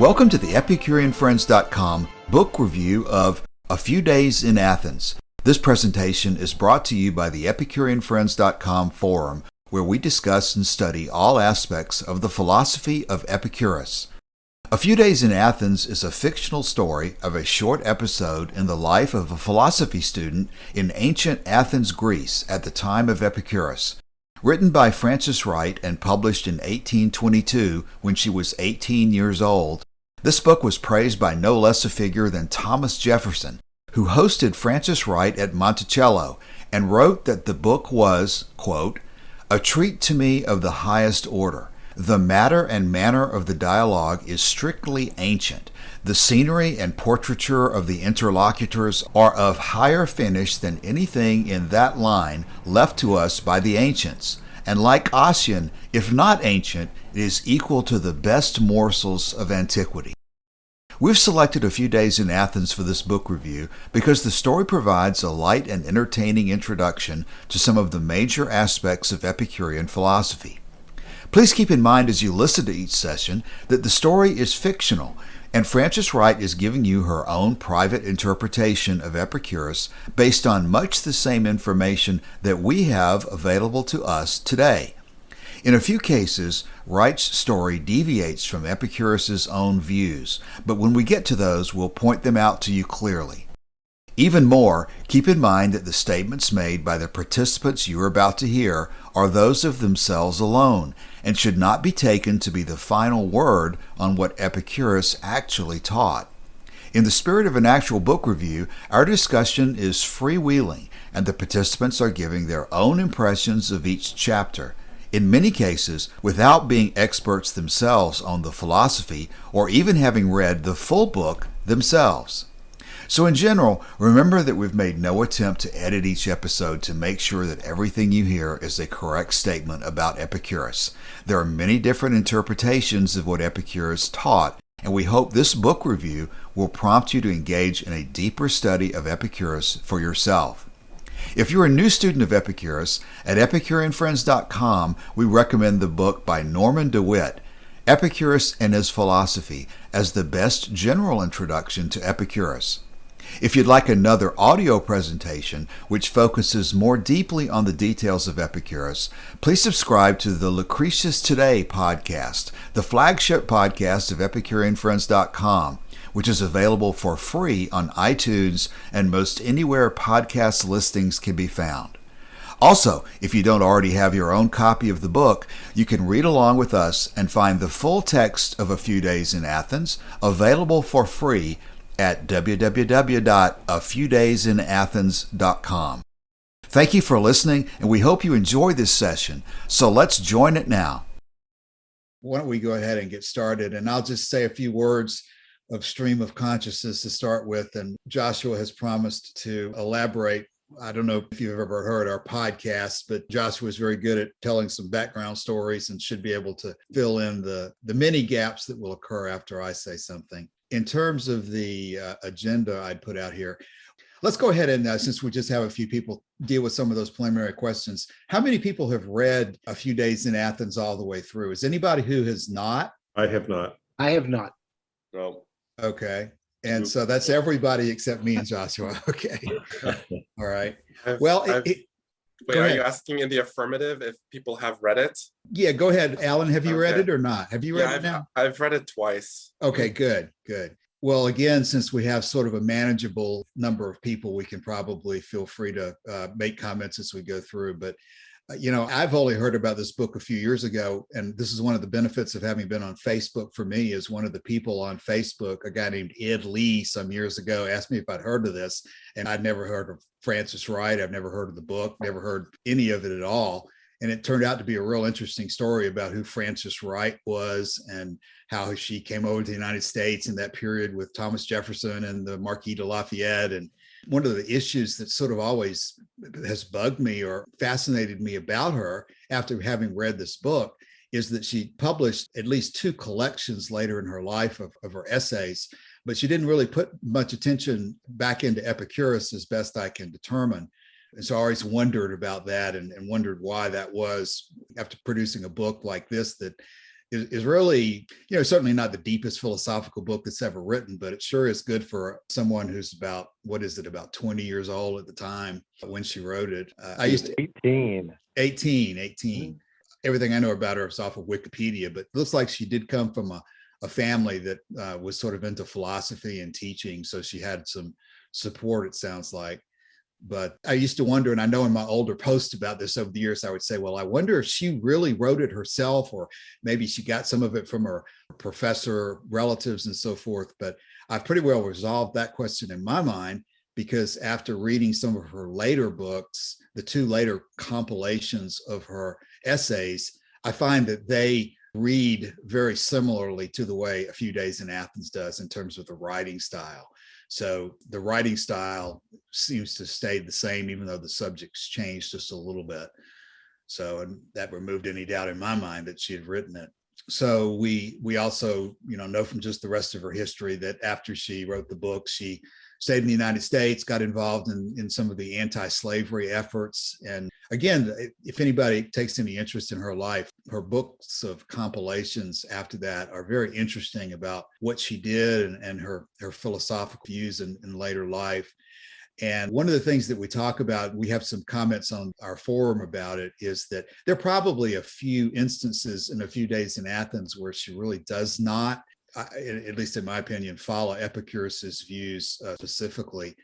Welcome to the EpicureanFriends.com book review of A Few Days in Athens. This presentation is brought to you by the EpicureanFriends.com forum, where we discuss and study all aspects of the philosophy of Epicurus. A Few Days in Athens is a fictional story of a short episode in the life of a philosophy student in ancient Athens Greece at the time of Epicurus. Written by Frances Wright and published in 1822 when she was 18 years old, this book was praised by no less a figure than Thomas Jefferson, who hosted Frances Wright at Monticello and wrote that the book was, quote, "a treat to me of the highest order. The matter and manner of the dialogue is strictly ancient. The scenery and portraiture of the interlocutors are of higher finish than anything in that line left to us by the ancients. And like Ossian, if not ancient, it is equal to the best morsels of antiquity." We've selected A Few Days in Athens for this book review because the story provides a light and entertaining introduction to some of the major aspects of Epicurean philosophy. Please keep in mind as you listen to each session that the story is fictional, and Frances Wright is giving you her own private interpretation of Epicurus based on much the same information that we have available to us today. In a few cases, Wright's story deviates from Epicurus's own views, but when we get to those, we'll point them out to you clearly. Even more, keep in mind that the statements made by the participants you are about to hear are those of themselves alone and should not be taken to be the final word on what Epicurus actually taught. In the spirit of an actual book review, our discussion is freewheeling, and the participants are giving their own impressions of each chapter, in many cases without being experts themselves on the philosophy or even having read the full book themselves. So in general, remember that we've made no attempt to edit each episode to make sure that everything you hear is a correct statement about Epicurus. There are many different interpretations of what Epicurus taught, and we hope this book review will prompt you to engage in a deeper study of Epicurus for yourself. If you're a new student of Epicurus, at EpicureanFriends.com, we recommend the book by Norman DeWitt, Epicurus and His Philosophy, as the best general introduction to Epicurus. If you'd like another audio presentation which focuses more deeply on the details of Epicurus, please subscribe to the Lucretius Today podcast, the flagship podcast of EpicureanFriends.com, which is available for free on iTunes and most anywhere podcast listings can be found. Also, if you don't already have your own copy of the book, you can read along with us and find the full text of A Few Days in Athens available for free at www.afewdaysinathens.com. Thank you for listening, and we hope you enjoy this session. So let's join it now. Why don't we go ahead and get started, and I'll just say a few words of stream of consciousness to start with, and Joshua has promised to elaborate. I don't know if you've ever heard our podcast, but Joshua is very good at telling some background stories and should be able to fill in the many gaps that will occur after I say something. In terms of the agenda I'd put out here, let's go ahead and, since we just have a few people, deal with some of those preliminary questions. How many people have read A Few Days in Athens all the way through? Is anybody who has not? I have not. I have not. No. Okay. And so that's everybody except me and Joshua. Okay. All right. Wait, are you asking in the affirmative if people have read it? Yeah, go ahead. Alan, have you read it or not? Have you read it now? I've read it twice. Okay, good. Well, again, since we have sort of a manageable number of people, we can probably feel free to make comments as we go through. But I've only heard about this book a few years ago, and this is one of the benefits of having been on Facebook for me. Is one of the people on Facebook, a guy named Ed Lee, some years ago, asked me if I'd heard of this, and I'd never heard of Frances Wright. I've never heard of the book, never heard any of it at all. And it turned out to be a real interesting story about who Frances Wright was and how she came over to the United States in that period with Thomas Jefferson and the Marquis de Lafayette. And one of the issues that sort of always has bugged me or fascinated me about her after having read this book is that she published at least two collections later in her life of her essays, but she didn't really put much attention back into Epicurus as best I can determine. And so I always wondered about that and wondered why that was after producing a book like this that is really, certainly not the deepest philosophical book that's ever written, but it sure is good for someone who's about, about 20 years old at the time when she wrote it. I used to 18. 18. Mm-hmm. Everything I know about her is off of Wikipedia, but it looks like she did come from a family that was sort of into philosophy and teaching. So she had some support, it sounds like. But I used to wonder, and I know in my older posts about this over the years, I would say, well, I wonder if she really wrote it herself, or maybe she got some of it from her professor relatives and so forth. But I've pretty well resolved that question in my mind, because after reading some of her later books, the two later compilations of her essays, I find that they read very similarly to the way A Few Days in Athens does in terms of the writing style. So the writing style seems to stay the same, even though the subjects changed just a little bit. So, and that removed any doubt in my mind that she had written it. So we also, know from just the rest of her history that after she wrote the book, she stayed in the United States, got involved in some of the anti-slavery efforts. And again, if anybody takes any interest in her life, her books of compilations after that are very interesting about what she did and her philosophical views in later life. And one of the things that we talk about, we have some comments on our forum about it, is that there are probably a few instances in A Few Days in Athens where she really does not, at least in my opinion, follow Epicurus's views specifically.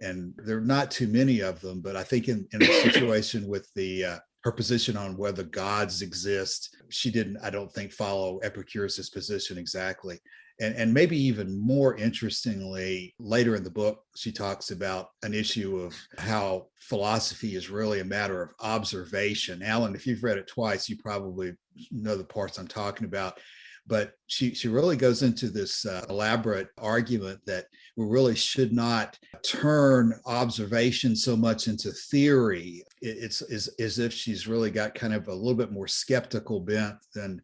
And there are not too many of them, but I think in a situation with her position on whether gods exist, she didn't, I don't think, follow Epicurus's position exactly. And maybe even more interestingly, later in the book, she talks about an issue of how philosophy is really a matter of observation. Alan, if you've read it twice, you probably know the parts I'm talking about. But she really goes into this elaborate argument that we really should not turn observation so much into theory. It's as if she's really got kind of a little bit more skeptical bent than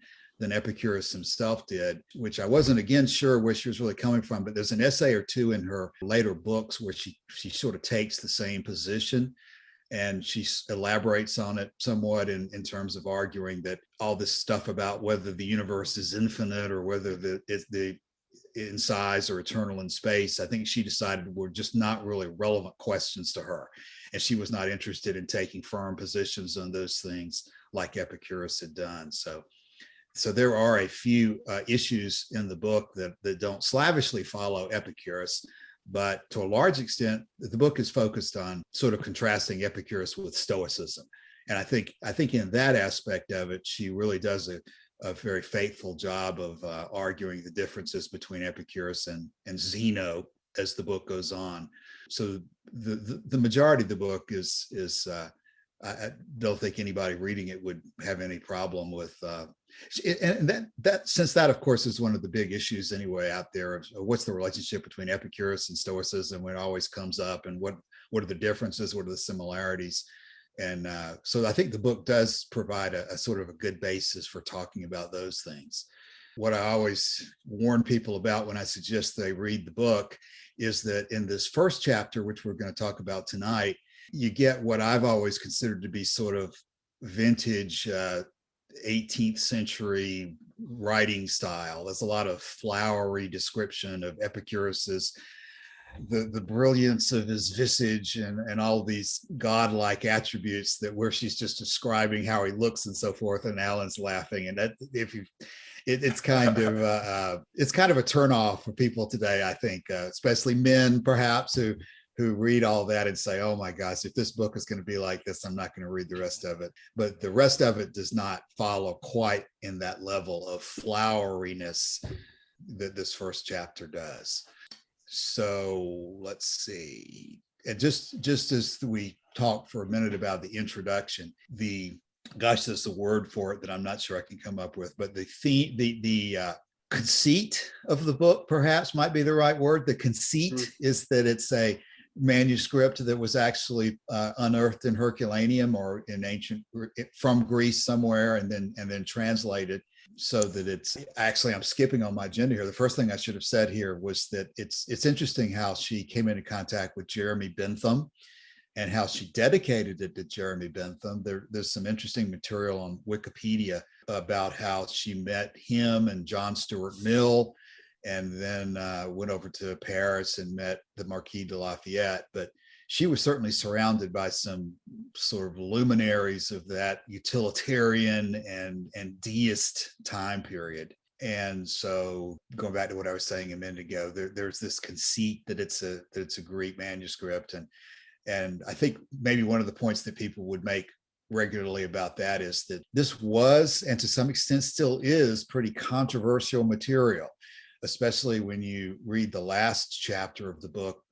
Epicurus himself did, which I wasn't, again, sure where she was really coming from. But there's an essay or two in her later books where she sort of takes the same position. And she elaborates on it somewhat in terms of arguing that all this stuff about whether the universe is infinite or whether it's in size or eternal in space, I think she decided were just not really relevant questions to her. And she was not interested in taking firm positions on those things like Epicurus had done. So there are a few issues in the book that don't slavishly follow Epicurus. But to a large extent, the book is focused on sort of contrasting Epicurus with Stoicism. And I think in that aspect of it, she really does a very faithful job of arguing the differences between Epicurus and Zeno as the book goes on. So the majority of the book is I don't think anybody reading it would have any problem with and that since that, of course, is one of the big issues anyway out there of what's the relationship between Epicurus and Stoicism when it always comes up, and what are the differences, what are the similarities. And so I think the book does provide a sort of a good basis for talking about those things. What I always warn people about when I suggest they read the book is that in this first chapter, which we're going to talk about tonight, you get what I've always considered to be sort of vintage 18th century writing style. There's a lot of flowery description of Epicurus's, the brilliance of his visage and all these godlike attributes that where she's just describing how he looks and so forth. And Alan's laughing. And that it's kind of a turnoff for people today, I think, especially men perhaps who read all that and say, oh my gosh, if this book is going to be like this, I'm not going to read the rest of it. But the rest of it does not follow quite in that level of floweriness that this first chapter does. So let's see. And just as we talked for a minute about the introduction, there's a word for it that I'm not sure I can come up with, but the conceit of the book perhaps might be the right word. The conceit is that it's a manuscript that was actually unearthed in Herculaneum or in ancient from Greece somewhere, and then translated so that it's actually, I'm skipping on my agenda here. The first thing I should have said here was that it's interesting how she came into contact with Jeremy Bentham, and how she dedicated it to Jeremy Bentham. There's some interesting material on Wikipedia about how she met him and John Stuart Mill, and then went over to Paris and met the Marquis de Lafayette. But she was certainly surrounded by some sort of luminaries of that utilitarian and deist time period. And so, going back to what I was saying a minute ago, there's this conceit that it's a Greek manuscript, and I think maybe one of the points that people would make regularly about that is that this was, and to some extent still is, pretty controversial material, especially when you read the last chapter of the book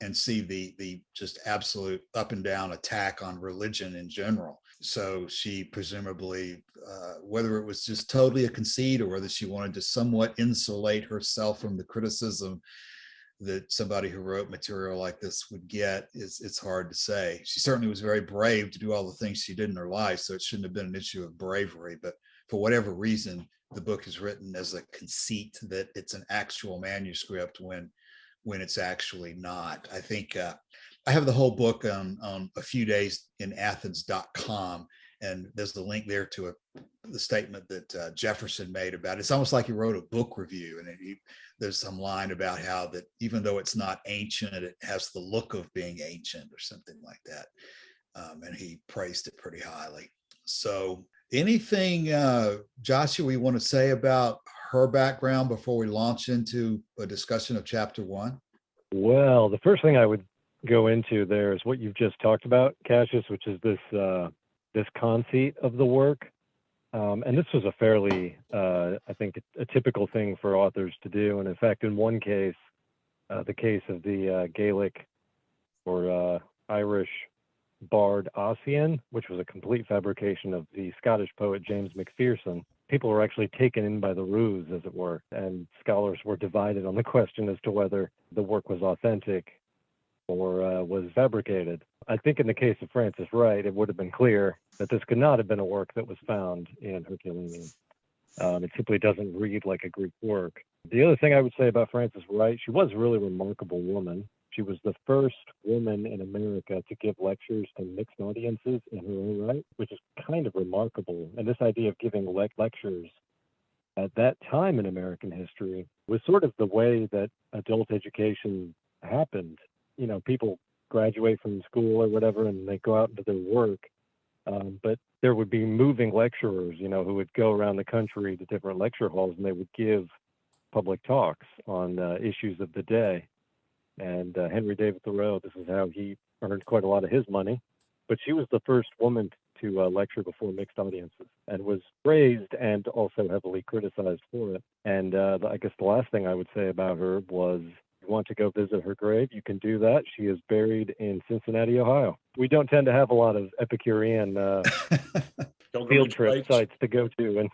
and see the just absolute up and down attack on religion in general. So she presumably, whether it was just totally a conceit or whether she wanted to somewhat insulate herself from the criticism that somebody who wrote material like this would get, it's hard to say. She certainly was very brave to do all the things she did in her life, so it shouldn't have been an issue of bravery. But for whatever reason, the book is written as a conceit that it's an actual manuscript when it's actually not. I think I have the whole book on a few days in Athens.com, and there's the link there to the statement that Jefferson made about it. It's almost like he wrote a book review, and there's some line about how that even though it's not ancient, it has the look of being ancient or something like that. And he praised it pretty highly. So anything, Joshua, you want to say about her background before we launch into a discussion of chapter 1? Well, the first thing I would go into there is what you've just talked about, Cassius, which is this conceit of the work. And this was a fairly, I think, a typical thing for authors to do. And in fact, in one case, the case of the Gaelic or Irish bard Ossian, which was a complete fabrication of the Scottish poet James Macpherson, people were actually taken in by the ruse, as it were, and scholars were divided on the question as to whether the work was authentic or was fabricated. I think in the case of Frances Wright, it would have been clear that this could not have been a work that was found in Herculaneum. It simply doesn't read like a Greek work. The other thing I would say about Frances Wright, she was a really remarkable woman. She was the first woman in America to give lectures to mixed audiences in her own right, which is kind of remarkable. And this idea of giving lectures at that time in American history was sort of the way that adult education happened. You know, people graduate from school or whatever, and they go out into their work. But there would be moving lecturers, you know, who would go around the country to different lecture halls, and they would give public talks on issues of the day. And Henry David Thoreau, this is how he earned quite a lot of his money. But she was the first woman to lecture before mixed audiences and was praised and also heavily criticized for it. And I guess the last thing I would say about her was, if you want to go visit her grave, you can do that. She is buried in Cincinnati, Ohio. We don't tend to have a lot of Epicurean field trip sites to go to. And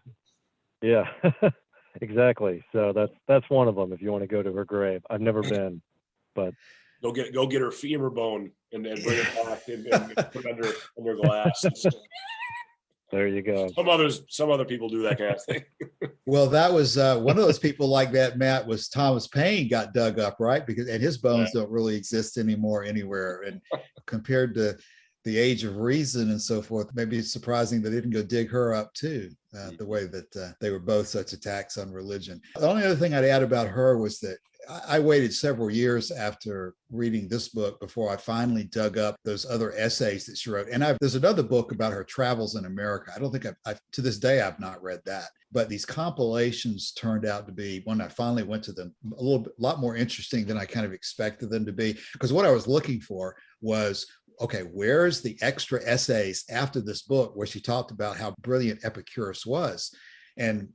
yeah, exactly. So that's one of them if you want to go to her grave. I've never been. But go get her femur bone and bring it back and put it under glass. There you go. Some other people do that kind of thing. Well, that was one of those people like that, Matt, was Thomas Paine got dug up, right? And his bones don't really exist anymore anywhere. And compared to the Age of Reason and so forth, maybe it's surprising they didn't go dig her up too, the way that they were both such attacks on religion. The only other thing I'd add about her was that I waited several years after reading this book before I finally dug up those other essays that she wrote. And there's another book about her travels in America. I don't think I've to this day, I've not read that. But these compilations turned out to be, when I finally went to them, a lot more interesting than I kind of expected them to be. Because what I was looking for was, okay, where's the extra essays after this book where she talked about how brilliant Epicurus was? And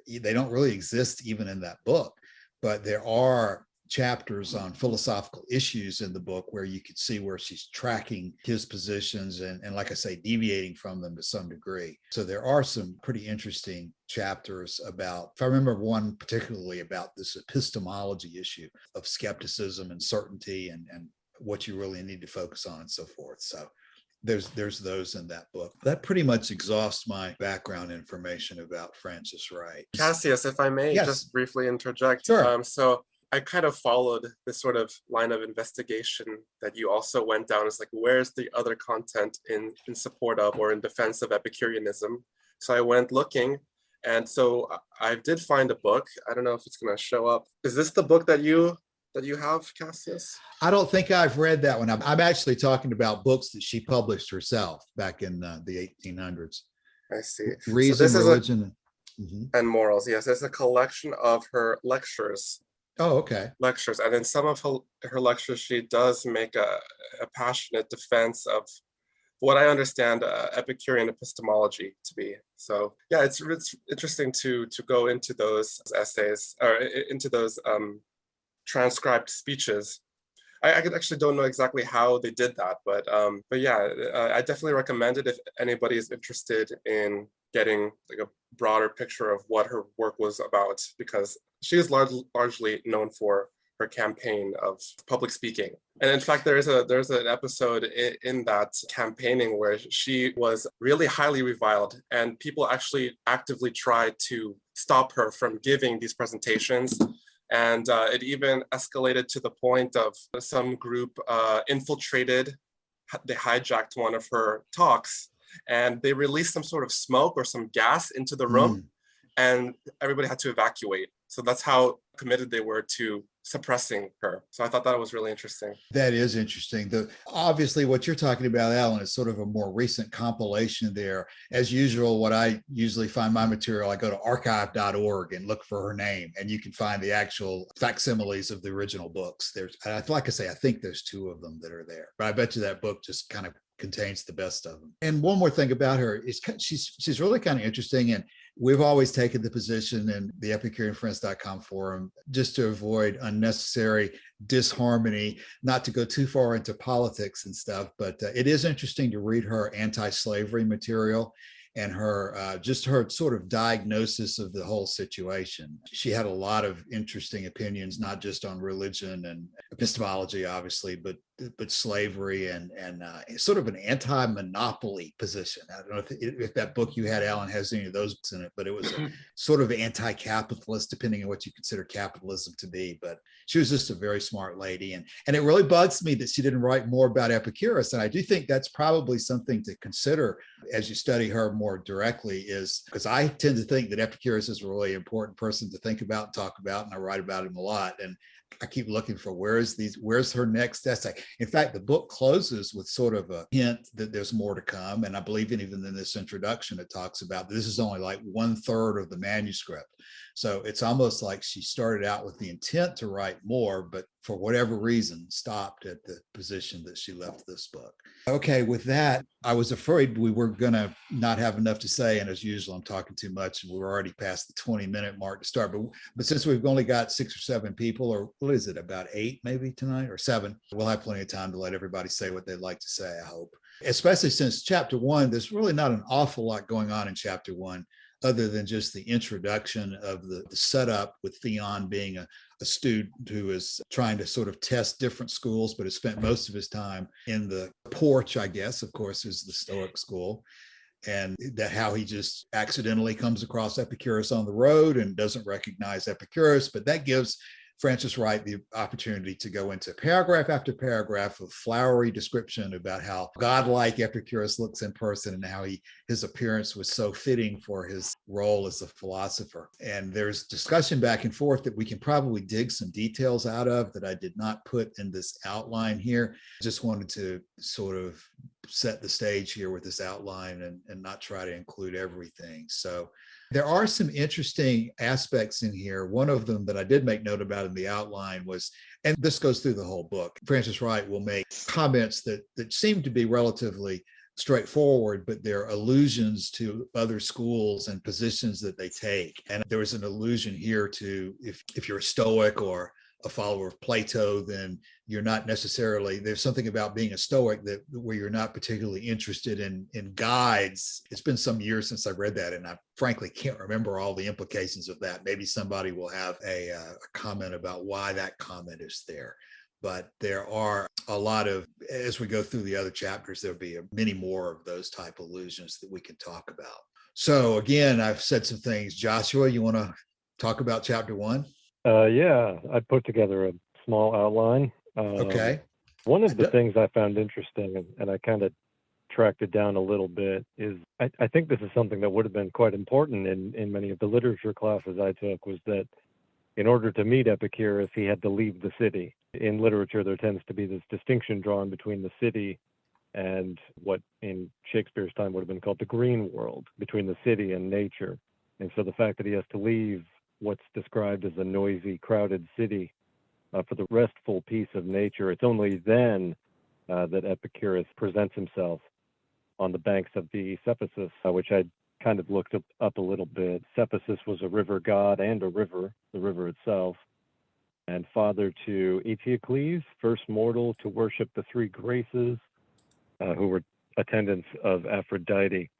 they don't really exist even in that book. But there are chapters on philosophical issues in the book where you could see where she's tracking his positions and like I say, deviating from them to some degree. So there are some pretty interesting chapters about, if I remember one particularly about this epistemology issue of skepticism and certainty and what you really need to focus on and so forth. So there's those in that book. That pretty much exhausts my background information about Frances Wright. Cassius, if I may just briefly interject. Sure. So I kind of followed this sort of line of investigation that you also went down. It's like, where's the other content in support of or in defense of Epicureanism? So I went looking, and so I did find a book. I don't know if it's going to show up. Is this the book that you have, Cassius? I don't think I've read that one. I'm actually talking about books that she published herself back in the 1800s. I see. Reason, so Religion, and Morals. Yes, it's a collection of her lectures. Oh, okay. Lectures, and in some of her lectures, she does make a passionate defense of what I understand Epicurean epistemology to be. So yeah, it's interesting to go into those essays or into those transcribed speeches. I actually don't know exactly how they did that, but yeah, I definitely recommend it if anybody is interested in getting like a broader picture of what her work was about, because she is largely known for her campaign of public speaking. And in fact, there's an episode in that campaigning where she was really highly reviled, and people actually actively tried to stop her from giving these presentations. And it even escalated to the point of some group infiltrated, they hijacked one of her talks, and they released some sort of smoke or some gas into the room, and everybody had to evacuate. So that's how committed they were to suppressing her. So I thought that was really interesting. That is interesting. Obviously, what you're talking about, Alan, is sort of a more recent compilation there. As usual, what I usually find my material, I go to archive.org and look for her name, and you can find the actual facsimiles of the original books. Like I say, I think there's 2 of them that are there. But I bet you that book just kind of contains the best of them. And one more thing about her is she's really kind of interesting. And we've always taken the position in the EpicureanFriends.com forum, just to avoid unnecessary disharmony, not to go too far into politics and stuff, but it is interesting to read her anti-slavery material and her just her sort of diagnosis of the whole situation. She had a lot of interesting opinions, not just on religion and epistemology, obviously, but slavery and sort of an anti-monopoly position. I don't know if that book you had, Alan, has any of those books in it, but it was a sort of anti-capitalist, depending on what you consider capitalism to be. But she was just a very smart lady. And it really bugs me that she didn't write more about Epicurus. And I do think that's probably something to consider as you study her more directly, is because I tend to think that Epicurus is a really important person to think about and talk about, and I write about him a lot. And I keep looking for where's her next essay. In fact, the book closes with sort of a hint that there's more to come. And I believe even in this introduction, it talks about this is only like 1/3 of the manuscript. So it's almost like she started out with the intent to write more, but for whatever reason, stopped at the position that she left this book. Okay, with that, I was afraid we were going to not have enough to say. And as usual, I'm talking too much, and we're already past the 20-minute mark to start. But since we've only got 6 or 7 people, or what is it, about 8 maybe tonight, or 7, we'll have plenty of time to let everybody say what they'd like to say, I hope. Especially since chapter 1, there's really not an awful lot going on in chapter 1, other than just the introduction of the setup, with Theon being a student who is trying to sort of test different schools, but has spent most of his time in the porch, I guess, of course, is the Stoic school. And that how he just accidentally comes across Epicurus on the road and doesn't recognize Epicurus, but that gives Frances Wright the opportunity to go into paragraph after paragraph of flowery description about how godlike Epicurus looks in person and how his appearance was so fitting for his role as a philosopher. And there's discussion back and forth that we can probably dig some details out of that I did not put in this outline here. Just wanted to sort of set the stage here with this outline and not try to include everything. So there are some interesting aspects in here. One of them that I did make note about in the outline was, and this goes through the whole book, Frances Wright will make comments that seem to be relatively straightforward, but they're allusions to other schools and positions that they take. And there was an allusion here to if you're a Stoic or a follower of Plato, then you're not necessarily, there's something about being a Stoic that where you're not particularly interested in guides. It's been some years since I read that, and I frankly can't remember all the implications of that. Maybe somebody will have a comment about why that comment is there. But there are a lot of, as we go through the other chapters, there'll be many more of those type allusions that we can talk about. So again, I've said some things. Joshua, you want to talk about chapter 1? Yeah, I put together a small outline. Okay. One of the things I found interesting, and I kind of tracked it down a little bit, is I think this is something that would have been quite important in many of the literature classes I took, was that in order to meet Epicurus, he had to leave the city. In literature, there tends to be this distinction drawn between the city and what in Shakespeare's time would have been called the green world, between the city and nature. And so the fact that he has to leave what's described as a noisy, crowded city for the restful peace of nature, it's only then that Epicurus presents himself on the banks of the Cephisus, which I kind of looked up a little bit. Cephisus was a river god and a river, the river itself, and father to Eteocles, first mortal to worship the three Graces, who were attendants of Aphrodite.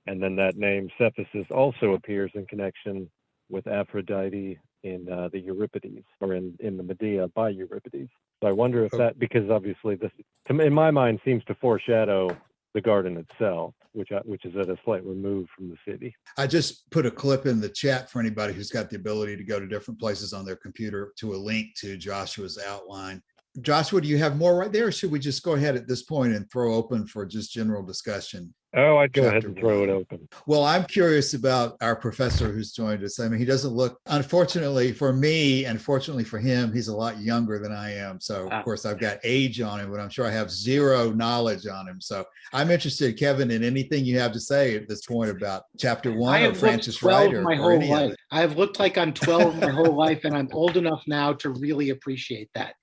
And then that name Cephisus also appears in connection with Aphrodite in the Euripides, or in the Medea by Euripides. So I wonder if that, because obviously this, in my mind, seems to foreshadow the garden itself, which is at a slight remove from the city. I just put a clip in the chat for anybody who's got the ability to go to different places on their computer to a link to Joshua's outline. Joshua, do you have more right there, or should we just go ahead at this point and throw open for just general discussion? Oh, I'd go ahead and throw it open. Well, I'm curious about our professor who's joined us. I mean, he doesn't look, unfortunately for me, and fortunately for him, he's a lot younger than I am. So, of course, I've got age on him, but I'm sure I have zero knowledge on him. So I'm interested, Kevin, in anything you have to say at this point about chapter one or Frances Wright or my whole any life. of it. I've looked like I'm 12 my whole life, and I'm old enough now to really appreciate that.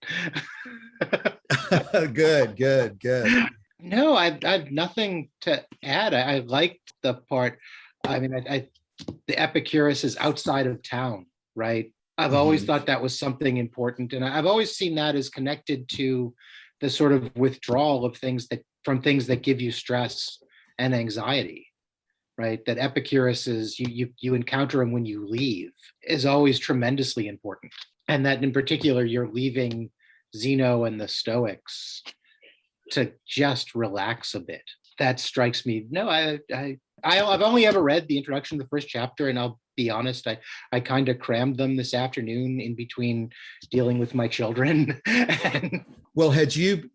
Good. No, I've nothing to add. I liked the part. I mean, the Epicurus is outside of town, right? I've always thought that was something important, and I've always seen that as connected to the sort of withdrawal of things that give you stress and anxiety, right? That Epicurus is you encounter him when you leave is always tremendously important, and that in particular you're leaving Zeno and the Stoics to just relax a bit. That strikes me. No, I've only ever read the introduction to the first chapter, and I'll be honest, I kind of crammed them this afternoon in between dealing with my children. Well,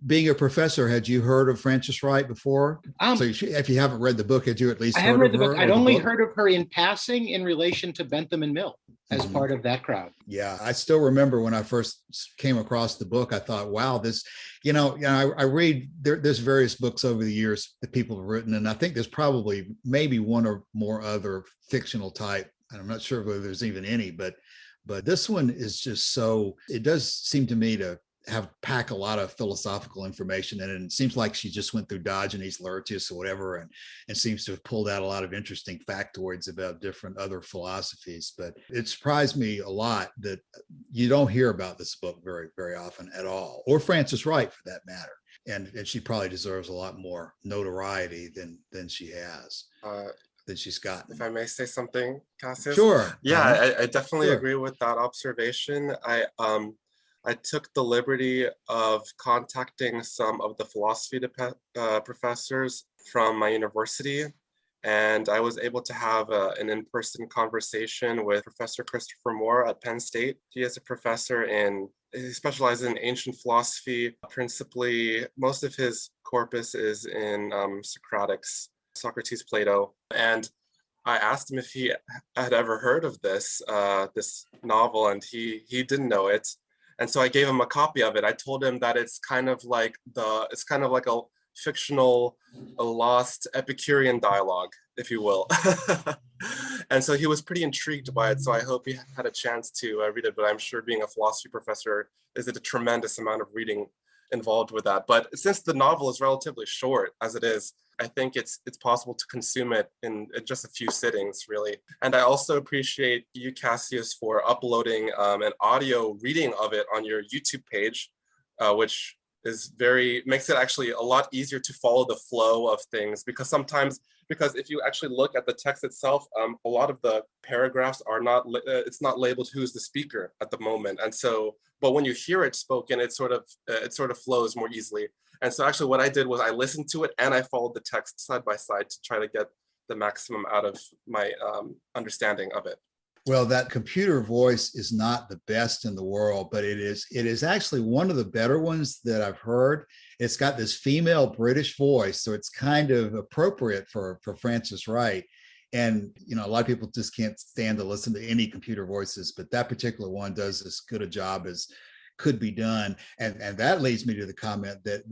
being a professor, had you heard of Frances Wright before? So if you haven't read the book, had you at least I haven't read the book. I'd only heard of her in passing in relation to Bentham and Mill as part of that crowd. Yeah, I still remember when I first came across the book, I thought, wow, this, I read, there's various books over the years that people have written, and I think there's probably maybe one or more other fictional type, and I'm not sure whether there's even any, but this one is just so, it does seem to me to pack a lot of philosophical information in it. And it seems like she just went through Diogenes Laertius or whatever, and seems to have pulled out a lot of interesting factoids about different other philosophies. But it surprised me a lot that you don't hear about this book very, very often at all, or Frances Wright for that matter. And she probably deserves a lot more notoriety than she has. That she's gotten. If I may say something, Cassius? Sure. Yeah, I definitely agree with that observation. I took the liberty of contacting some of the philosophy professors from my university, and I was able to have an in-person conversation with Professor Christopher Moore at Penn State. He is a professor he specializes in ancient philosophy. Principally, most of his corpus is in Socrates, Plato. And I asked him if he had ever heard of this novel, and he didn't know it. And so I gave him a copy of it. I told him that it's kind of like a fictional, a lost Epicurean dialogue, if you will. And so he was pretty intrigued by it. So I hope he had a chance to read it. But I'm sure being a philosophy professor is a tremendous amount of reading involved with that. But since the novel is relatively short as it is, I think it's possible to consume it in just a few sittings, really. And I also appreciate you, Cassius, for uploading an audio reading of it on your YouTube page, which makes it actually a lot easier to follow the flow of things, because if you actually look at the text itself, a lot of the paragraphs are it's not labeled who's the speaker at the moment. And so, but when you hear it spoken, it sort of flows more easily. And so actually what I did was I listened to it and I followed the text side by side to try to get the maximum out of my understanding of it. Well, that computer voice is not the best in the world, but it is actually one of the better ones that I've heard. It's got this female British voice, so it's kind of appropriate for Frances Wright. And a lot of people just can't stand to listen to any computer voices, but that particular one does as good a job as could be done. And that leads me to the comment that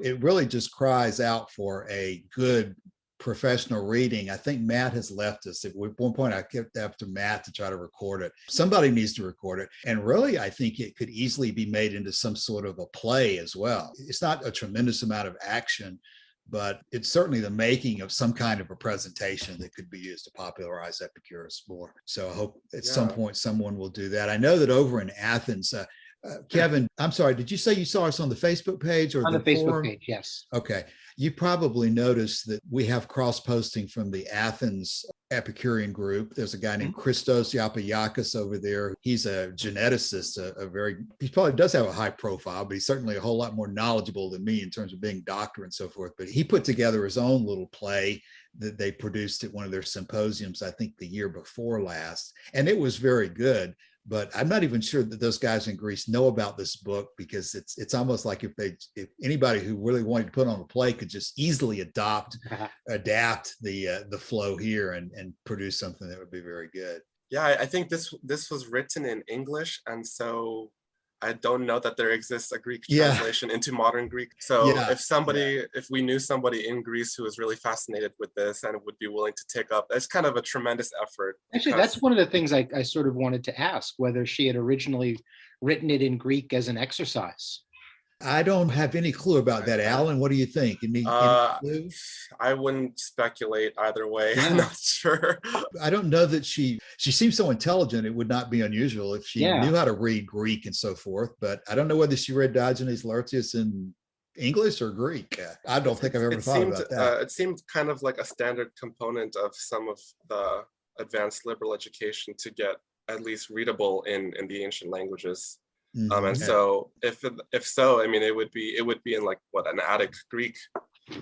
it really just cries out for a good professional reading. I think Matt has left us. At one point, I kept after Matt to try to record it. Somebody needs to record it. And really, I think it could easily be made into some sort of a play as well. It's not a tremendous amount of action, but it's certainly the making of some kind of a presentation that could be used to popularize Epicurus more. So I hope at some point someone will do that. I know that over in Athens, Kevin, I'm sorry, did you say you saw us on the Facebook page or On the Facebook forum? page, yes. Okay. You probably noticed that we have cross-posting from the Athens Epicurean group. There's a guy named Christos Yapayakis over there. He's a geneticist, he probably does have a high profile, but he's certainly a whole lot more knowledgeable than me in terms of being doctor and so forth. But he put together his own little play that they produced at one of their symposiums, I think the year before last. And it was very good. But I'm not even sure that those guys in Greece know about this book, because it's almost like if anybody who really wanted to put on a play could just easily adapt the flow here and produce something that would be very good. Yeah, I think this was written in English, and so I don't know that there exists a Greek translation into modern Greek. So if we knew somebody in Greece who was really fascinated with this and would be willing to take up, it's kind of a tremendous effort. Actually, that's one of the things I sort of wanted to ask, whether she had originally written it in Greek as an exercise. I don't have any clue about that. Alan, what do you think? Any clue? I wouldn't speculate either way. I'm not sure. I don't know that she seems so intelligent. It would not be unusual if she knew how to read Greek and so forth. But I don't know whether she read Diogenes Laertius in English or Greek. I don't think I've ever thought about that. It seemed kind of like a standard component of some of the advanced liberal education to get at least readable in the ancient languages. And so if so, I mean, it would be in like an Attic Greek.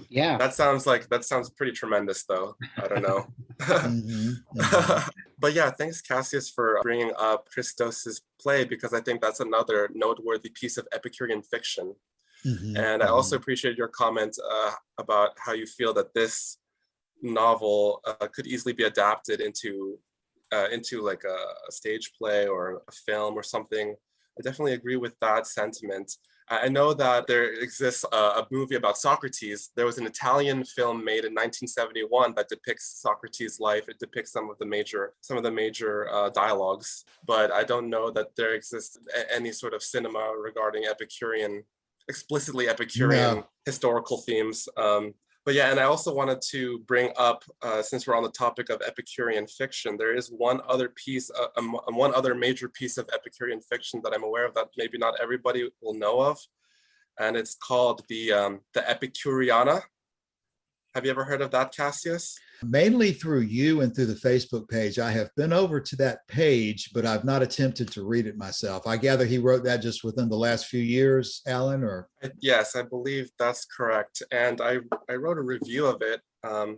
Yeah. That sounds pretty tremendous though. I don't know. But yeah, thanks Cassius for bringing up Christos's play, because I think that's another noteworthy piece of Epicurean fiction. And I also appreciate your comment about how you feel that this novel could easily be adapted into like a stage play or a film or something. I definitely agree with that sentiment. I know that there exists a movie about Socrates. There was an Italian film made in 1971 that depicts Socrates' life. It depicts some of the major dialogues, but I don't know that there exists any sort of cinema regarding explicitly Epicurean historical themes. But yeah, and I also wanted to bring up, since we're on the topic of Epicurean fiction, there is one other major piece of Epicurean fiction that I'm aware of that maybe not everybody will know of, and it's called the Epicuriana. Have you ever heard of that, Cassius? Mainly through you and through the Facebook page. I have been over to that page, but I've not attempted to read it myself. I gather he wrote that just within the last few years, Alan, or? Yes, I believe that's correct. And I wrote a review of it,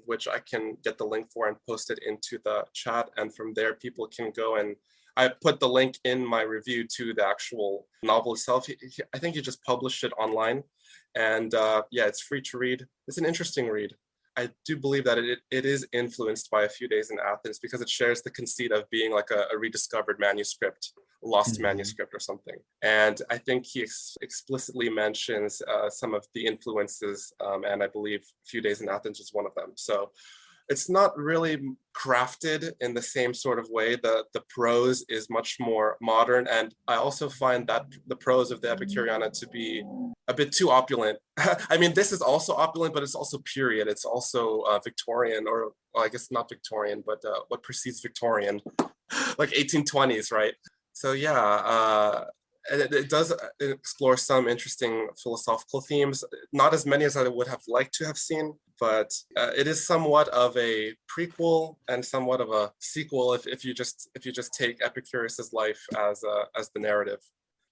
which I can get the link for and post it into the chat. And from there, people can go and I put the link in my review to the actual novel itself. I think he just published it online. And yeah, it's free to read. It's an interesting read. I do believe that it is influenced by A Few Days in Athens, because it shares the conceit of being like a rediscovered manuscript, a lost manuscript or something. And I think he explicitly mentions some of the influences, and I believe A Few Days in Athens was one of them. So it's not really crafted in the same sort of way. The prose is much more modern. And I also find that the prose of the Epicuriana to be a bit too opulent. I mean, this is also opulent, but it's also period. It's also Victorian, or well, I guess not Victorian, but what precedes Victorian, like 1820s, right? So yeah, it does explore some interesting philosophical themes, not as many as I would have liked to have seen, but it is somewhat of a prequel and somewhat of a sequel if you just take Epicurus's life as the narrative.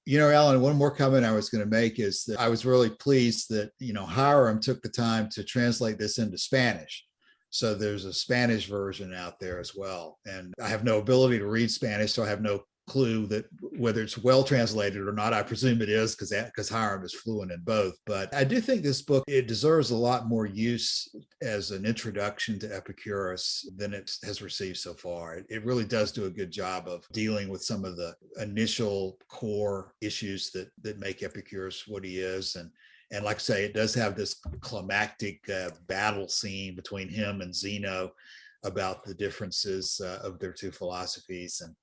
You know, Alan, one more comment I was going to make is that I was really pleased that, Hiram took the time to translate this into Spanish. So there's a Spanish version out there as well. And I have no ability to read Spanish, so I have no clue that whether it's well translated or not. I presume it is because Hiram is fluent in both. But I do think this book, it deserves a lot more use as an introduction to Epicurus than it has received so far. It really does do a good job of dealing with some of the initial core issues that make Epicurus what he is. And like I say, it does have this climactic battle scene between him and Zeno about the differences of their two philosophies. And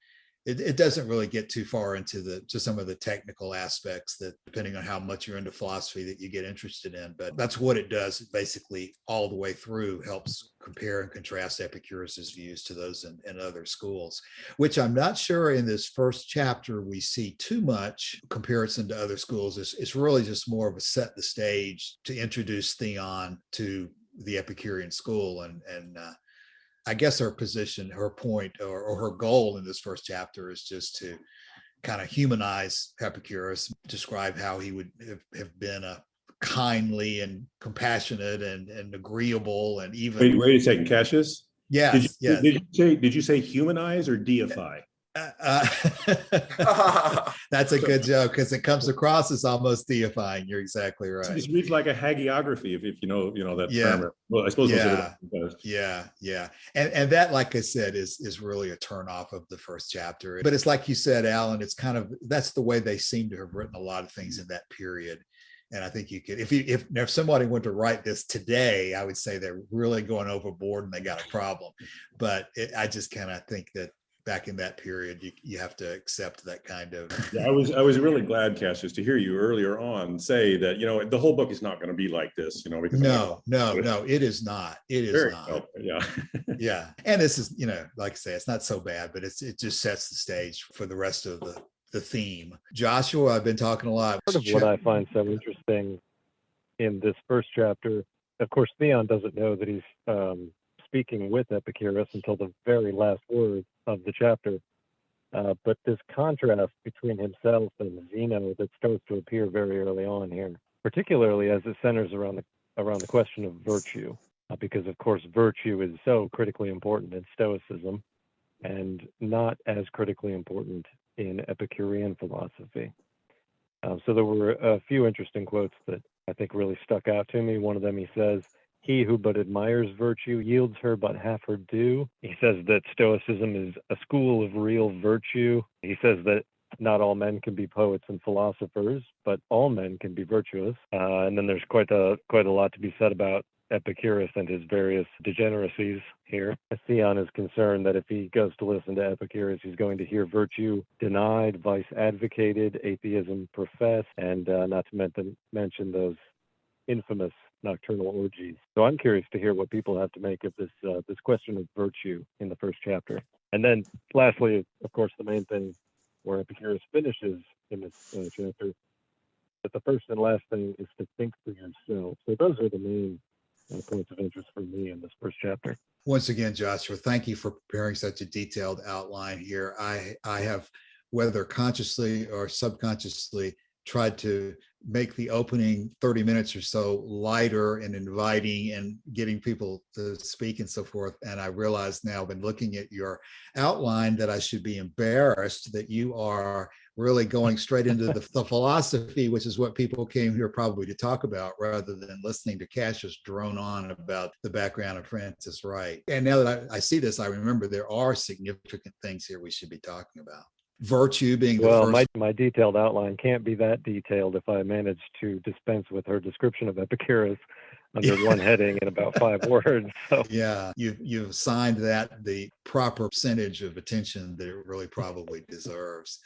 it doesn't really get too far into some of the technical aspects that, depending on how much you're into philosophy, that you get interested in. But that's what it does. It basically, all the way through, helps compare and contrast Epicurus's views to those in other schools, which I'm not sure in this first chapter we see too much comparison to other schools. It's really just more of a set the stage to introduce Theon to the Epicurean school. And I guess her position, her point, or her goal in this first chapter is just to kind of humanize Epicurus, describe how he would have been a kindly and compassionate and agreeable and even. Wait a second, Cassius. Yes. Did you say humanize or deify? That's a good joke because it comes across as almost deifying. You're exactly right. It reads like a hagiography, if you know that term. Well, I suppose. Yeah. And that, like I said, is really a turnoff of the first chapter. But it's like you said, Alan. It's kind of, that's the way they seem to have written a lot of things in that period. And I think you could, if somebody went to write this today, I would say they're really going overboard and they got a problem. But I just kind of think that back in that period, you have to accept that kind of. Yeah, I was really glad, Cassius, to hear you earlier on say that the whole book is not going to be like this, because no, it is not. It is not. Yeah, yeah, and this is like I say, it's not so bad, but it just sets the stage for the rest of the theme. Joshua, I've been talking a lot. Part of what I find so interesting in this first chapter, of course, Theon doesn't know that he's speaking with Epicurus until the very last word of the chapter. But this contrast between himself and Zeno that starts to appear very early on here, particularly as it centers around the question of virtue, because of course virtue is so critically important in Stoicism and not as critically important in Epicurean philosophy. So there were a few interesting quotes that I think really stuck out to me. One of them, he says, "He who but admires virtue yields her but half her due." He says that Stoicism is a school of real virtue. He says that not all men can be poets and philosophers, but all men can be virtuous. And then there's quite a lot to be said about Epicurus and his various degeneracies here. Theon is concerned that if he goes to listen to Epicurus, he's going to hear virtue denied, vice advocated, atheism professed, and not to mention those infamous nocturnal orgies. So I'm curious to hear what people have to make of this question of virtue in the first chapter. And then lastly, of course, the main thing where Epicurus finishes in this chapter, that the first and last thing is to think for yourself. So those are the main points of interest for me in this first chapter. Once again, Joshua, thank you for preparing such a detailed outline here. I have, whether consciously or subconsciously, tried to make the opening 30 minutes or so lighter and inviting and getting people to speak and so forth. And I realize now, been looking at your outline, that I should be embarrassed that you are really going straight into the philosophy, which is what people came here probably to talk about, rather than listening to Cassius drone on about the background of Frances Wright. And now that I see this, I remember there are significant things here we should be talking about. Virtue being the first. My detailed outline can't be that detailed if I manage to dispense with her description of Epicurus under one heading in about 5 words. So. Yeah, you've assigned that the proper percentage of attention that it really probably deserves.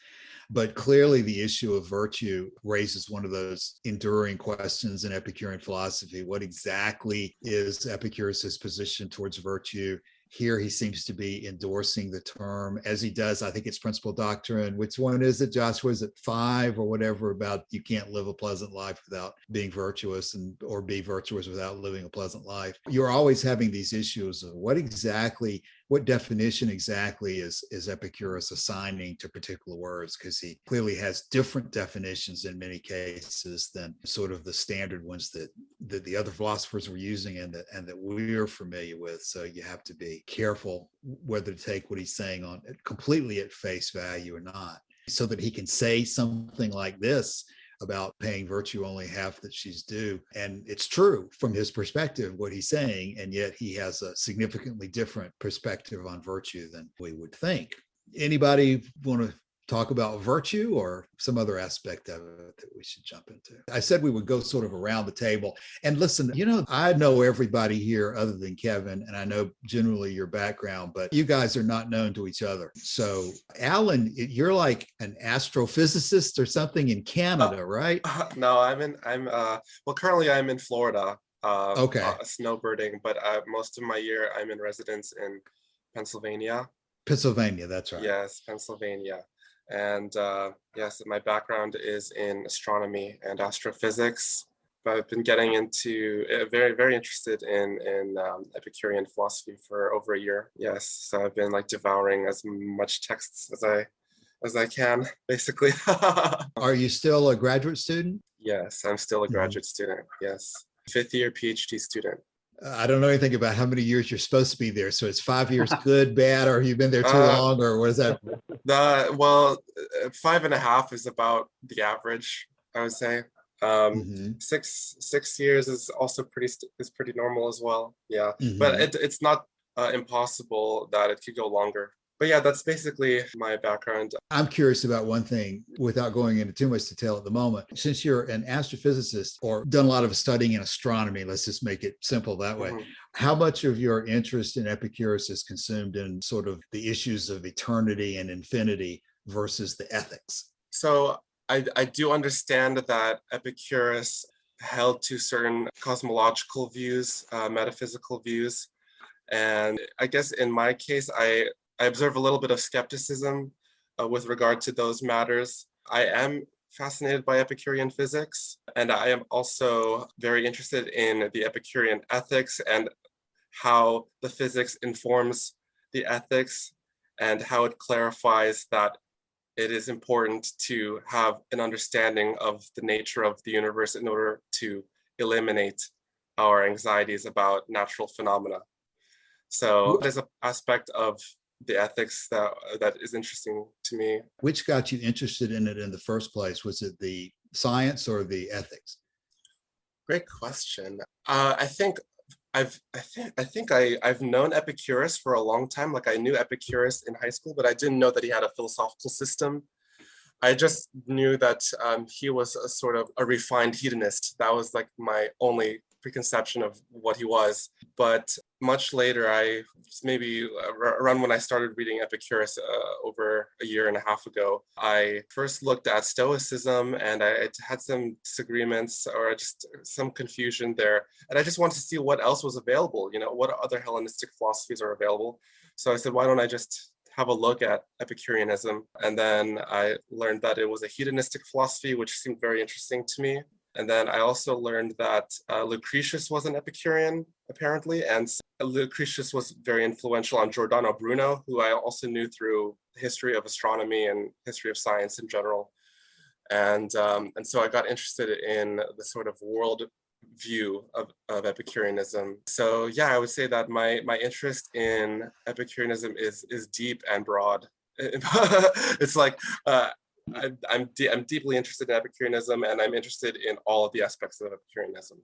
But clearly the issue of virtue raises one of those enduring questions in Epicurean philosophy. What exactly is Epicurus's position towards virtue? Here he seems to be endorsing the term, as he does, I think it's principal doctrine. Which one is it, Joshua? Is it 5 or whatever, about you can't live a pleasant life without being virtuous, or be virtuous without living a pleasant life? You're always having these issues of what definition exactly is Epicurus assigning to particular words, because he clearly has different definitions in many cases than sort of the standard ones that the other philosophers were using and that we're familiar with. So you have to be careful whether to take what he's saying on completely at face value or not, so that he can say something like this about paying virtue only half that she's due. And it's true from his perspective, what he's saying, and yet he has a significantly different perspective on virtue than we would think. Anybody want to talk about virtue or some other aspect of it that we should jump into? I said we would go sort of around the table. And listen, I know everybody here other than Kevin, and I know generally your background, but you guys are not known to each other. So Alan, you're like an astrophysicist or something in Canada, right? No, currently I'm in Florida, Okay. snowbirding, but most of my year I'm in residence in Pennsylvania. Pennsylvania, that's right. Yes, Pennsylvania. And yes, my background is in astronomy and astrophysics. But I've been getting into very, very interested in Epicurean philosophy for over a year. Yes, so I've been like devouring as much texts as I can, basically. Are you still a graduate student? Yes, I'm still a graduate student. Yes, 5th year PhD student. I don't know anything about how many years you're supposed to be there. So it's 5 years good, bad, or you've been there too long, or what is that? 5.5 is about the average, I would say. 6 years is also pretty normal as well. Yeah, but it's not impossible that it could go longer. But yeah, that's basically my background. I'm curious about one thing without going into too much detail at the moment. Since you're an astrophysicist or done a lot of studying in astronomy, let's just make it simple that way. How much of your interest in Epicurus is consumed in sort of the issues of eternity and infinity versus the ethics? So I do understand that Epicurus held to certain cosmological views, metaphysical views. And I guess in my case, I observe a little bit of skepticism with regard to those matters. I am fascinated by Epicurean physics, and I am also very interested in the Epicurean ethics and how the physics informs the ethics and how it clarifies that it is important to have an understanding of the nature of the universe in order to eliminate our anxieties about natural phenomena. So there's an aspect of the ethics that is interesting to me. Which got you interested in it in the first place? Was it the science or the ethics? Great question. I think I've known Epicurus for a long time. Like I knew Epicurus in high school, but I didn't know that he had a philosophical system. I just knew that he was a sort of a refined hedonist. That was like my only preconception of what he was. But much later, maybe around when I started reading Epicurus over a year and a half ago, I first looked at Stoicism, and I had some disagreements or just some confusion there. And I just wanted to see what else was available, what other Hellenistic philosophies are available. So I said, why don't I just have a look at Epicureanism? And then I learned that it was a hedonistic philosophy, which seemed very interesting to me. And then I also learned that Lucretius was an Epicurean, apparently, and Lucretius was very influential on Giordano Bruno, who I also knew through the history of astronomy and history of science in general. And so I got interested in the sort of world view of Epicureanism. So yeah, I would say that my interest in Epicureanism is deep and broad. It's like I'm deeply interested in Epicureanism, and I'm interested in all of the aspects of Epicureanism,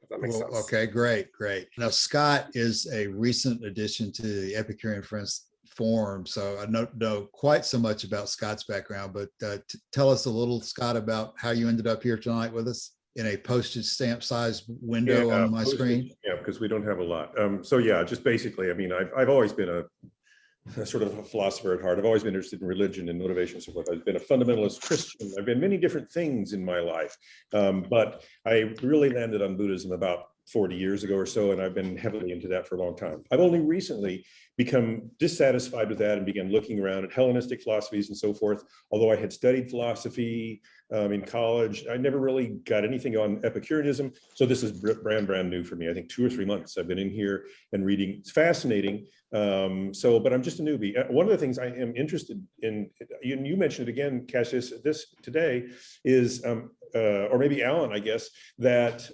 if that makes sense. Okay, great. Now, Scott is a recent addition to the Epicurean Friends Forum, so I don't know quite so much about Scott's background, but tell us a little, Scott, about how you ended up here tonight with us in a postage stamp size window on my screen. Yeah, because we don't have a lot. So yeah, just basically, I mean, I've always been a sort of a philosopher at heart. I've always been interested in religion and motivation and so forth. I've been a fundamentalist Christian. I've been many different things in my life, but I really landed on Buddhism about 40 years ago or so, and I've been heavily into that for a long time. I've only recently become dissatisfied with that and began looking around at Hellenistic philosophies and so forth. Although I had studied philosophy in college, I never really got anything on Epicureanism. So this is brand new for me. I think 2 or 3 months I've been in here and reading. It's fascinating. But I'm just a newbie. One of the things I am interested in, you mentioned it again, Cassius, this today is, or maybe Alan, I guess, that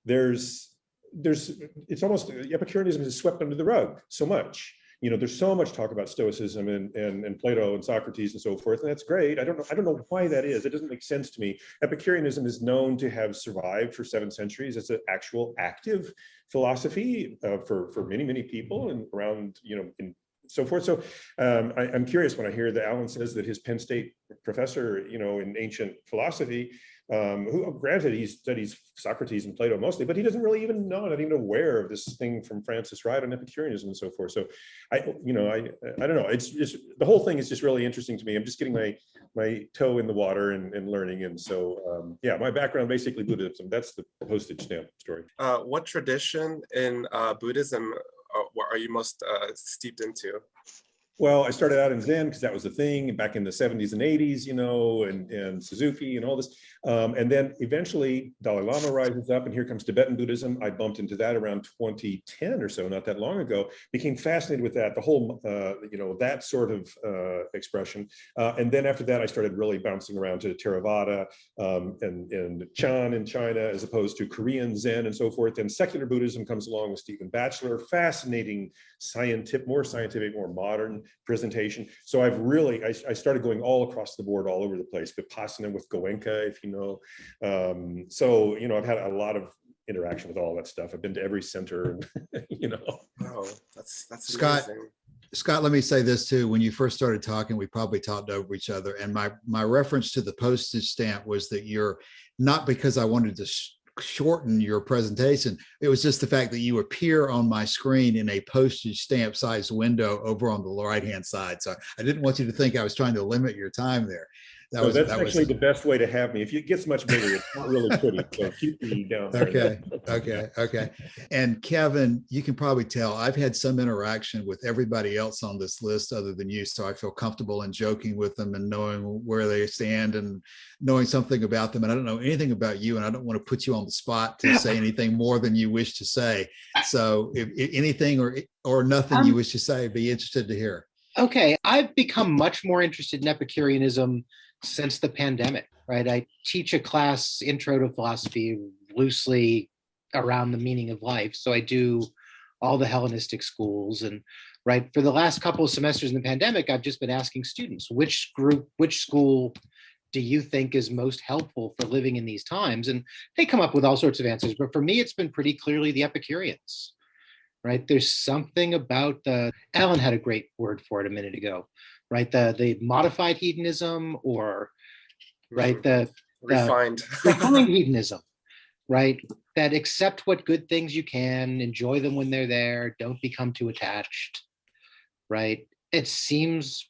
it's almost Epicureanism is swept under the rug so much. There's so much talk about Stoicism and Plato and Socrates and so forth, and that's great. I don't know why that is. It doesn't make sense to me. Epicureanism is known to have survived for 7 centuries as an actual active philosophy for many people and around, in so forth. So I'm curious when I hear that Alan says that his Penn State professor, in ancient philosophy, who granted he studies Socrates and Plato mostly, but he doesn't really even know, not even aware of this thing from Frances Wright on Epicureanism and so forth. So I don't know. It's the whole thing is just really interesting to me. I'm just getting my toe in the water and learning. And so, my background basically Buddhism. That's the postage stamp story. What tradition in Buddhism are you most steeped into? Well, I started out in Zen because that was the thing back in the 70s and 80s, and Suzuki and all this. And then eventually Dalai Lama rises up and here comes Tibetan Buddhism. I bumped into that around 2010 or so, not that long ago, became fascinated with that, the whole, that sort of expression. And then after that, I started really bouncing around to Theravada and Chan in China, as opposed to Korean Zen and so forth. And secular Buddhism comes along with Stephen Batchelor, fascinating, more scientific, more modern presentation. So I started going all across the board, all over the place. Vipassana with Goenka, if you know. I've had a lot of interaction with all that stuff. I've been to every center, Oh, that's Scott, amazing. Scott, let me say this too. When you first started talking, we probably talked over each other. And my reference to the postage stamp was that you're not because I wanted to shorten your presentation. It was just the fact that you appear on my screen in a postage stamp sized window over on the right hand side. So I didn't want you to think I was trying to limit your time there. That's actually the best way to have me. If it gets much bigger, it's not really pretty. So keep me down there. Okay. And Kevin, you can probably tell I've had some interaction with everybody else on this list other than you. So I feel comfortable in joking with them and knowing where they stand and knowing something about them. And I don't know anything about you, and I don't want to put you on the spot to say anything more than you wish to say. So if anything or nothing you wish to say, be interested to hear. Okay, I've become much more interested in Epicureanism since the pandemic, right? I teach a class, Intro to Philosophy, loosely around the meaning of life. So I do all the Hellenistic schools. And right, for the last couple of semesters in the pandemic, I've just been asking students, which school do you think is most helpful for living in these times? And they come up with all sorts of answers. But for me, it's been pretty clearly the Epicureans, right? There's something about Alan had a great word for it a minute ago, right? The modified hedonism, or right, the Refined hedonism, right? That accept what good things you can, enjoy them when they're there, don't become too attached, right? It seems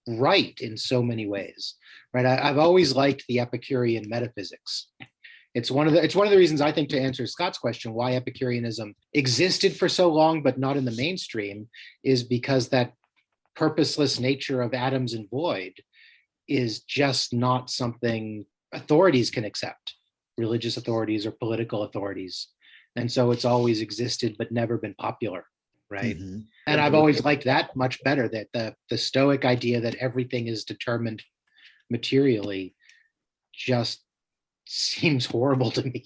right in so many ways, right? I've always liked the Epicurean metaphysics. It's one of the reasons I think, to answer Scott's question, why Epicureanism existed for so long but not in the mainstream, is because that purposeless nature of atoms and void is just not something authorities can accept, religious authorities or political authorities. And so it's always existed but never been popular, right? Mm-hmm. And I've always liked that much better, that the Stoic idea that everything is determined materially just seems horrible to me.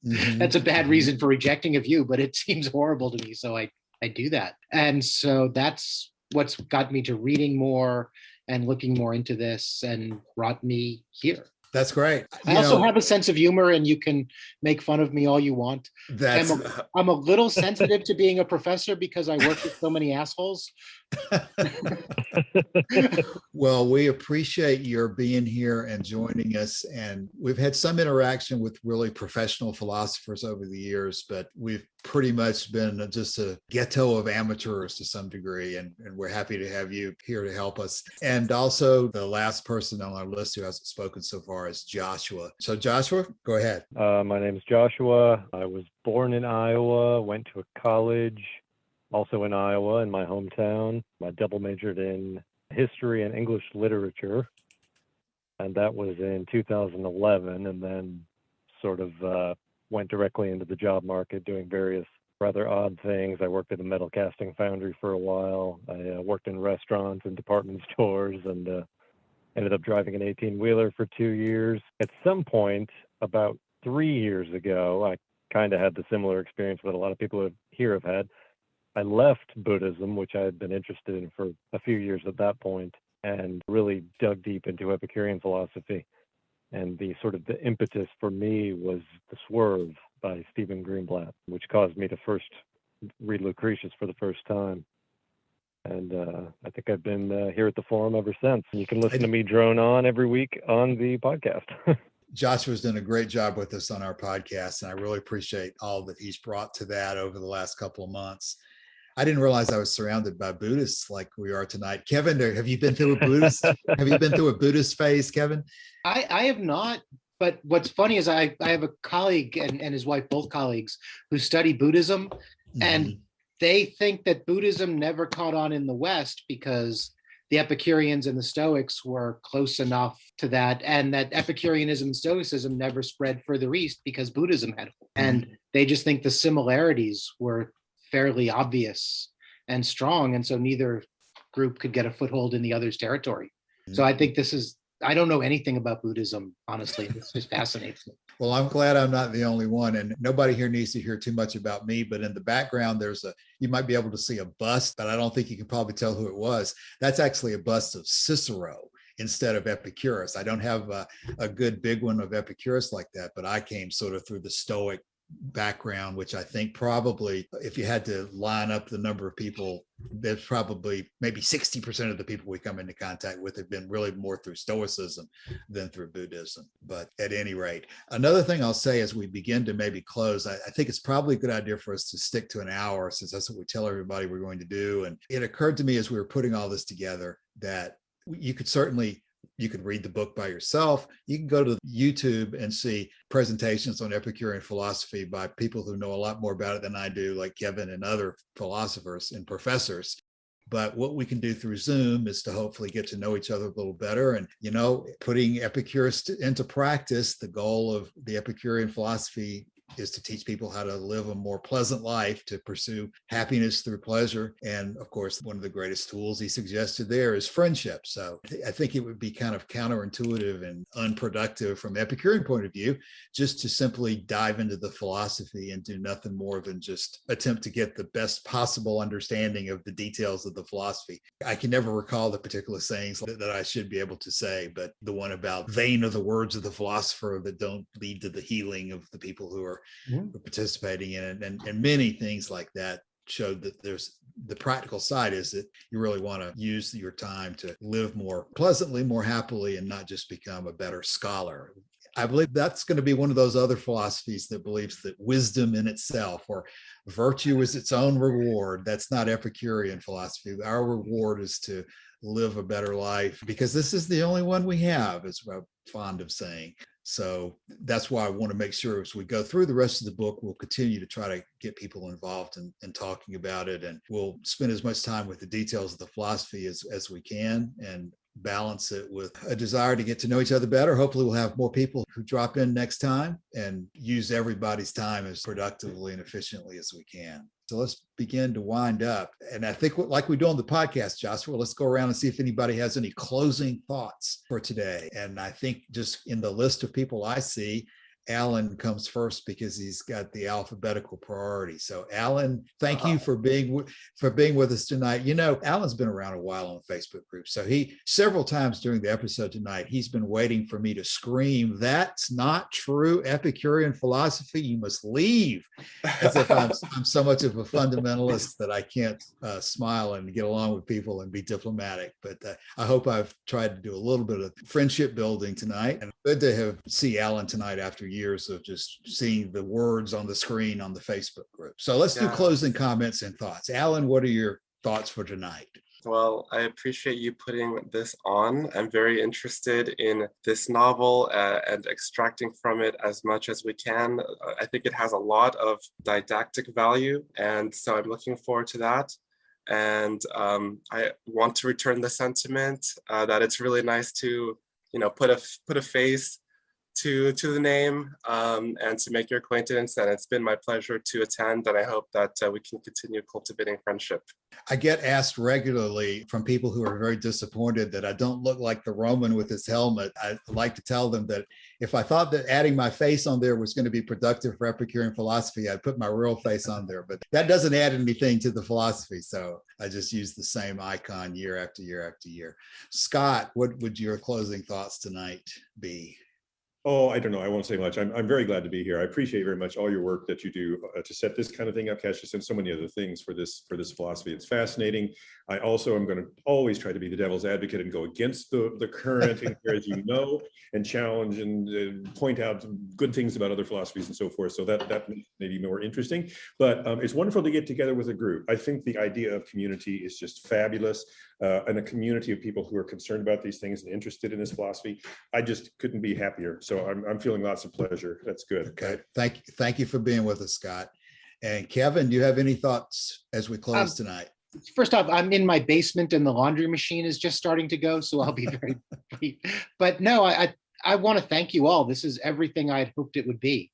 Mm-hmm. That's a bad reason for rejecting a view, but it seems horrible to me. So I do that. And so that's what's got me to reading more and looking more into this and brought me here. That's great. I also have a sense of humor, and you can make fun of me all you want. I'm a little sensitive to being a professor because I work with so many assholes. Well, we appreciate your being here and joining us. And we've had some interaction with really professional philosophers over the years, but we've pretty much been just a ghetto of amateurs to some degree. And we're happy to have you here to help us. And also the last person on our list who hasn't spoken so far is Joshua. So Joshua, go ahead. My name is Joshua. I was born in Iowa, went to a college also in Iowa, in my hometown. I double majored in history and English literature, and that was in 2011, and then sort of went directly into the job market doing various rather odd things. I worked at a metal casting foundry for a while. I worked in restaurants and department stores, and ended up driving an 18-wheeler for 2 years. At some point, about 3 years ago, I kind of had the similar experience that a lot of people here have had. I left Buddhism, which I had been interested in for a few years at that point, and really dug deep into Epicurean philosophy. And the sort of the impetus for me was The Swerve by Stephen Greenblatt, which caused me to first read Lucretius for the first time. And I think I've been here at the forum ever since. You can listen to me drone on every week on the podcast. Joshua's done a great job with us on our podcast, and I really appreciate all that he's brought to that over the last couple of months. I didn't realize I was surrounded by Buddhists like we are tonight. Kevin, have you been through a Buddhist? Have you been through a Buddhist phase, Kevin? I have not. But what's funny is I have a colleague and his wife, both colleagues, who study Buddhism, and they think that Buddhism never caught on in the West because the Epicureans and the Stoics were close enough to that, and that Epicureanism and Stoicism never spread further east because Buddhism had. And they just think the similarities were fairly obvious and strong, and so neither group could get a foothold in the other's territory. So I think I don't know anything about Buddhism, honestly. This just fascinates me. Well, I'm glad I'm not the only one, and nobody here needs to hear too much about me, but in the background, you might be able to see a bust, but I don't think you can probably tell who it was. That's actually a bust of Cicero instead of Epicurus. I don't have a good big one of Epicurus like that, but I came sort of through the Stoic background, which I think probably, if you had to line up the number of people, there's probably maybe 60% of the people we come into contact with have been really more through Stoicism than through Buddhism. But at any rate, another thing I'll say as we begin to maybe close, I think it's probably a good idea for us to stick to an hour, since that's what we tell everybody we're going to do. And it occurred to me as we were putting all this together that you could read the book by yourself. You can go to YouTube and see presentations on Epicurean philosophy by people who know a lot more about it than I do, like Kevin and other philosophers and professors. But what we can do through Zoom is to hopefully get to know each other a little better. And, putting Epicurus into practice, the goal of the Epicurean philosophy is to teach people how to live a more pleasant life, to pursue happiness through pleasure. And of course, one of the greatest tools he suggested there is friendship. So I think it would be kind of counterintuitive and unproductive from Epicurean point of view, just to simply dive into the philosophy and do nothing more than just attempt to get the best possible understanding of the details of the philosophy. I can never recall the particular sayings that I should be able to say, but the one about vain are the words of the philosopher that don't lead to the healing of the people who are participating in it, and many things like that showed that there's the practical side is that you really want to use your time to live more pleasantly, more happily, and not just become a better scholar. I believe that's going to be one of those other philosophies that believes that wisdom in itself or virtue is its own reward. That's not Epicurean philosophy. Our reward is to live a better life because this is the only one we have, is what I'm fond of saying. So that's why I want to make sure as we go through the rest of the book, we'll continue to try to get people involved in talking about it. And we'll spend as much time with the details of the philosophy as we can and balance it with a desire to get to know each other better. Hopefully we'll have more people who drop in next time and use everybody's time as productively and efficiently as we can. So let's begin to wind up. And I think like we do on the podcast, Joshua, let's go around and see if anybody has any closing thoughts for today. And I think just in the list of people I see, Alan comes first because he's got the alphabetical priority. So Alan, thank you for being with us tonight. Alan's been around a while on the Facebook group. So he several times during the episode tonight, he's been waiting for me to scream, "That's not true Epicurean philosophy. You must leave," as if I'm so much of a fundamentalist that I can't smile and get along with people and be diplomatic. But I hope I've tried to do a little bit of friendship building tonight. And good to see Alan tonight after years of just seeing the words on the screen on the Facebook group. So let's do closing comments and thoughts. Alan, what are your thoughts for tonight? Well, I appreciate you putting this on. I'm very interested in this novel and extracting from it as much as we can. I think it has a lot of didactic value, and so I'm looking forward to that. And I want to return the sentiment that it's really nice to, put a face to the name and to make your acquaintance. And it's been my pleasure to attend. And I hope that we can continue cultivating friendship. I get asked regularly from people who are very disappointed that I don't look like the Roman with his helmet. I like to tell them that if I thought that adding my face on there was going to be productive for Epicurean philosophy, I'd put my real face on there. But that doesn't add anything to the philosophy. So I just use the same icon year after year after year. Scott, what would your closing thoughts tonight be? Oh, I don't know. I won't say much. I'm very glad to be here. I appreciate very much all your work that you do to set this kind of thing up, Cassius, and so many other things for this philosophy. It's fascinating. I also am going to always try to be the devil's advocate and go against the current, as you know, and challenge and point out good things about other philosophies and so forth. So that may be more interesting. But it's wonderful to get together with a group. I think the idea of community is just fabulous, and a community of people who are concerned about these things and interested in this philosophy. I just couldn't be happier. So I'm feeling lots of pleasure. That's good. Okay. Thank you for being with us, Scott. And Kevin, do you have any thoughts as we close tonight? First off, I'm in my basement and the laundry machine is just starting to go, so I'll be very brief. But no, I want to thank you all. This is everything I'd hoped it would be,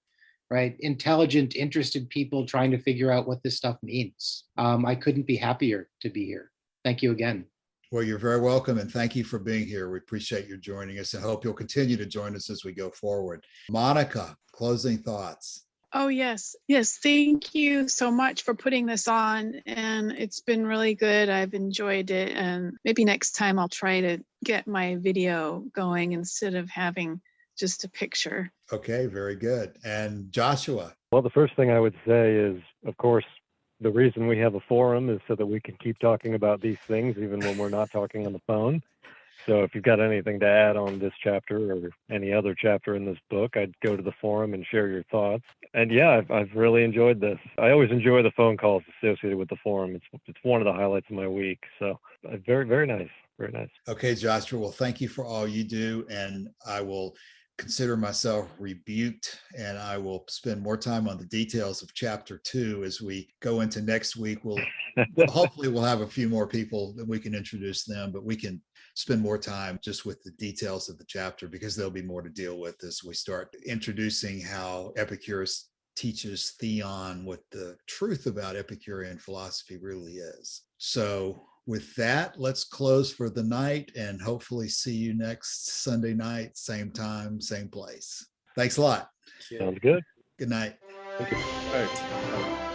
right? Intelligent, interested people trying to figure out what this stuff means. I couldn't be happier to be here. Thank you again. Well, you're very welcome, and thank you for being here. We appreciate you joining us and hope you'll continue to join us as we go forward. Monica, closing thoughts. Oh, yes. Yes. Thank you so much for putting this on. And it's been really good. I've enjoyed it. And maybe next time I'll try to get my video going instead of having just a picture. Okay, very good. And Joshua. Well, the first thing I would say is, of course, the reason we have a forum is so that we can keep talking about these things even when we're not talking on the phone. So if you've got anything to add on this chapter or any other chapter in this book, I'd go to the forum and share your thoughts. And yeah, I've really enjoyed this. I always enjoy the phone calls associated with the forum. It's one of the highlights of my week. So very, very nice. Very nice. Okay, Joshua. Well, thank you for all you do. And I will consider myself rebuked, and I will spend more time on the details of chapter 2 as we go into next week. Hopefully we'll have a few more people that we can introduce them, but we can spend more time just with the details of the chapter because there'll be more to deal with as we start introducing how Epicurus teaches Theon what the truth about Epicurean philosophy really is. So with that, let's close for the night and hopefully see you next Sunday night, same time, same place. Thanks a lot. Sounds good. Good night. Thank you. All right.